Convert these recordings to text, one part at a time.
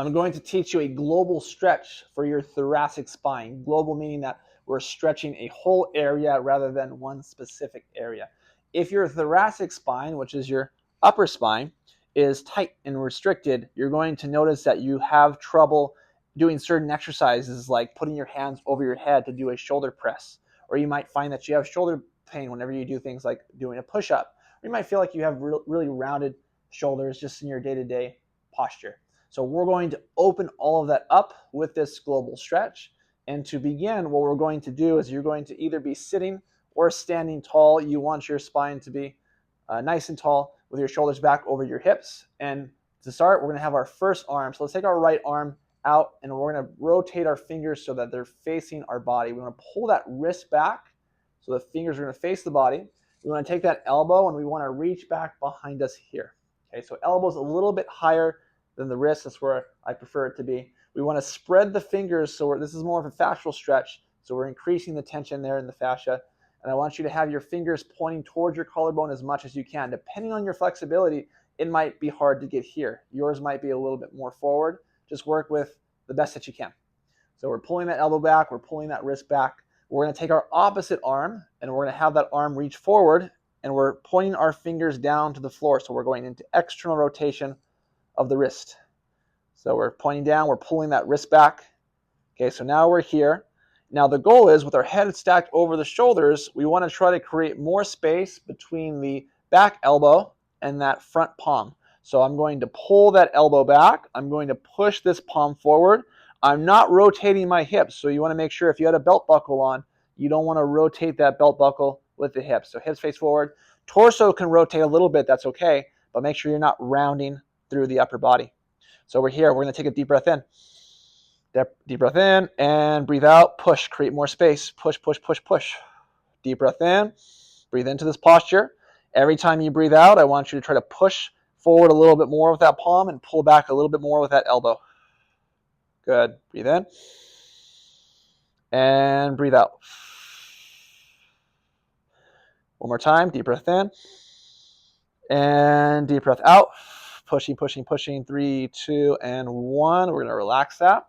I'm going to teach you a global stretch for your thoracic spine. Global meaning that we're stretching a whole area rather than one specific area. If your thoracic spine, which is your upper spine, is tight and restricted, you're going to notice that you have trouble doing certain exercises like putting your hands over your head to do a shoulder press. Or you might find that you have shoulder pain whenever you do things like doing a push-up. Or you might feel like you have really rounded shoulders just in your day-to-day posture. So we're going to open all of that up with this global stretch. And to begin, what we're going to do is you're going to either be sitting or standing tall. You want your spine to be nice and tall with your shoulders back over your hips. And to start, we're going to have our first arm. So let's take our right arm out, and we're going to rotate our fingers so that they're facing our body. We want to pull that wrist back so the fingers are going to face the body. We want to take that elbow, and we want to reach back behind us here. Okay, so elbow's a little bit higher than the wrist. That's where I prefer it to be. We want to spread the fingers, so this is more of a fascial stretch. So we're increasing the tension there in the fascia. And I want you to have your fingers pointing towards your collarbone as much as you can. Depending on your flexibility, it might be hard to get here. Yours might be a little bit more forward. Just work with the best that you can. So we're pulling that elbow back. We're pulling that wrist back. We're going to take our opposite arm, and we're going to have that arm reach forward, and we're pointing our fingers down to the floor. So we're going into external rotation of the wrist. So we're pointing down. We're pulling that wrist back. Okay, so now we're here. Now the goal is, with our head stacked over the shoulders, we want to try to create more space between the back elbow and that front palm. So I'm going to pull that elbow back. I'm going to push this palm forward. I'm not rotating my hips. So you want to make sure if you had a belt buckle on, you don't want to rotate that belt buckle with the hips. So hips face forward. Torso can rotate a little bit. That's okay. But make sure you're not rounding through the upper body. So we're here. We're going to take a deep breath in. Deep breath in and breathe out. Push. Create more space. Push, push, push, push. Deep breath in. Breathe into this posture. Every time you breathe out, I want you to try to push forward a little bit more with that palm and pull back a little bit more with that elbow. Good. Breathe in. And breathe out. One more time. Deep breath in. And deep breath out. Pushing, pushing, pushing. 3, 2, and 1. We're going to relax that.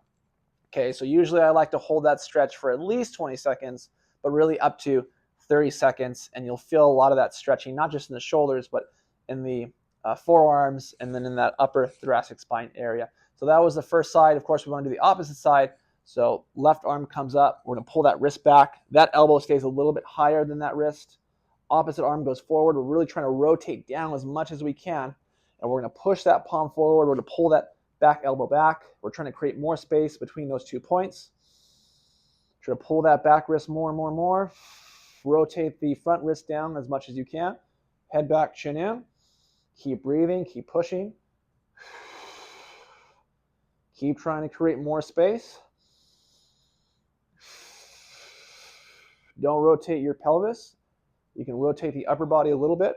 Okay, so usually I like to hold that stretch for at least 20 seconds, but really up to 30 seconds, and you'll feel a lot of that stretching, not just in the shoulders, but in the forearms and then in that upper thoracic spine area. So that was the first side. Of course, we want to do the opposite side. So left arm comes up. We're going to pull that wrist back. That elbow stays a little bit higher than that wrist. Opposite arm goes forward. We're really trying to rotate down as much as we can, and we're going to push that palm forward. We're going to pull that back elbow back. We're trying to create more space between those 2 points. Try to pull that back wrist more and more and more. Rotate the front wrist down as much as you can. Head back, chin in. Keep breathing, keep pushing. Keep trying to create more space. Don't rotate your pelvis. You can rotate the upper body a little bit.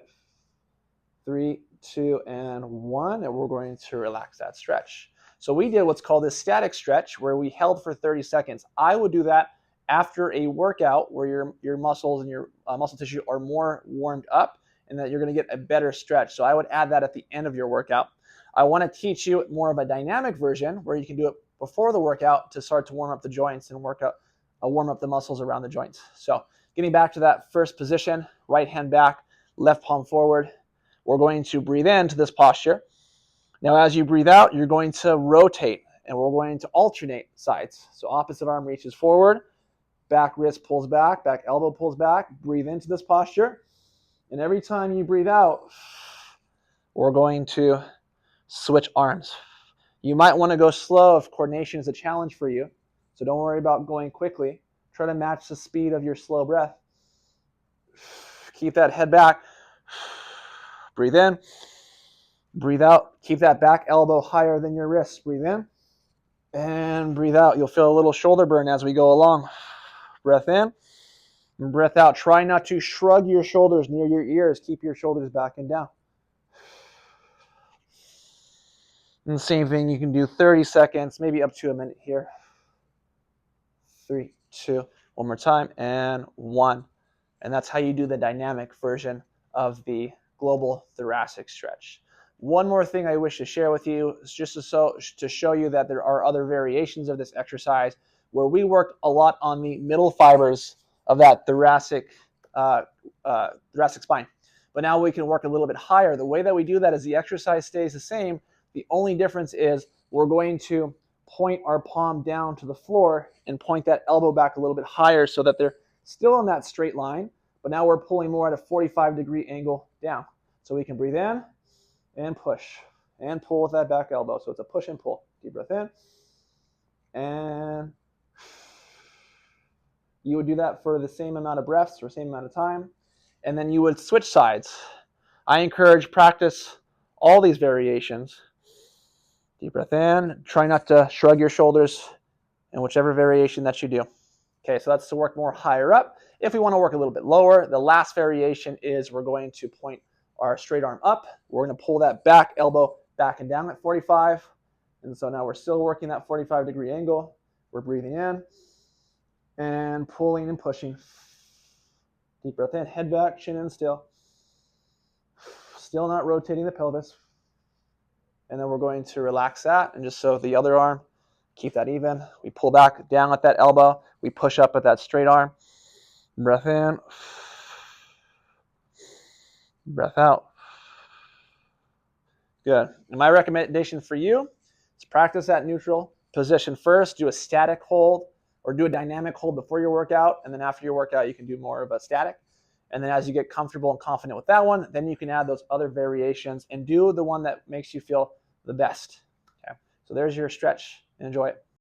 3, 2, and 1, and we're going to relax that stretch. So we did what's called a static stretch, where we held for 30 seconds. I would do that after a workout where your muscles and your muscle tissue are more warmed up, and that you're going to get a better stretch. So I would add that at the end of your workout. I want to teach you more of a dynamic version where you can do it before the workout to start to warm up the joints and warm up the muscles around the joints. So getting back to that first position, right hand back, left palm forward. We're going to breathe into this posture. Now, as you breathe out, you're going to rotate, and we're going to alternate sides. So opposite arm reaches forward, back wrist pulls back elbow pulls back. Breathe into this posture. And every time you breathe out, we're going to switch arms. You might want to go slow if coordination is a challenge for you. So don't worry about going quickly. Try to match the speed of your slow breath. Keep that head back. Breathe in, breathe out. Keep that back elbow higher than your wrist. Breathe in and breathe out. You'll feel a little shoulder burn as we go along. Breath in and breath out. Try not to shrug your shoulders near your ears. Keep your shoulders back and down. And the same thing, you can do 30 seconds, maybe up to a minute here. 3, 2, one more time, and 1. And that's how you do the dynamic version of the global thoracic stretch. One more thing I wish to share with you is just to show you that there are other variations of this exercise where we worked a lot on the middle fibers of that thoracic spine. But now we can work a little bit higher. The way that we do that is the exercise stays the same. The only difference is we're going to point our palm down to the floor and point that elbow back a little bit higher so that they're still on that straight line, but now we're pulling more at a 45-degree angle down. So we can breathe in and push and pull with that back elbow. So it's a push and pull. Deep breath in. And you would do that for the same amount of breaths or same amount of time. And then you would switch sides. I encourage practice all these variations. Deep breath in. Try not to shrug your shoulders in whichever variation that you do. Okay, so that's to work more higher up. If we want to work a little bit lower, the last variation is we're going to point our straight arm up. We're going to pull that back elbow back and down at 45. And so now we're still working that 45-degree angle. We're breathing in and pulling and pushing. Deep breath in, head back, chin in still. Still not rotating the pelvis. And then we're going to relax that. And just so the other arm, keep that even. We pull back down at that elbow. We push up at that straight arm. Breath in. Breath out. Good. And my recommendation for you is practice that neutral position first. Do a static hold or do a dynamic hold before your workout. And then after your workout, you can do more of a static. And then as you get comfortable and confident with that one, then you can add those other variations and do the one that makes you feel the best. Okay. So there's your stretch. Enjoy it.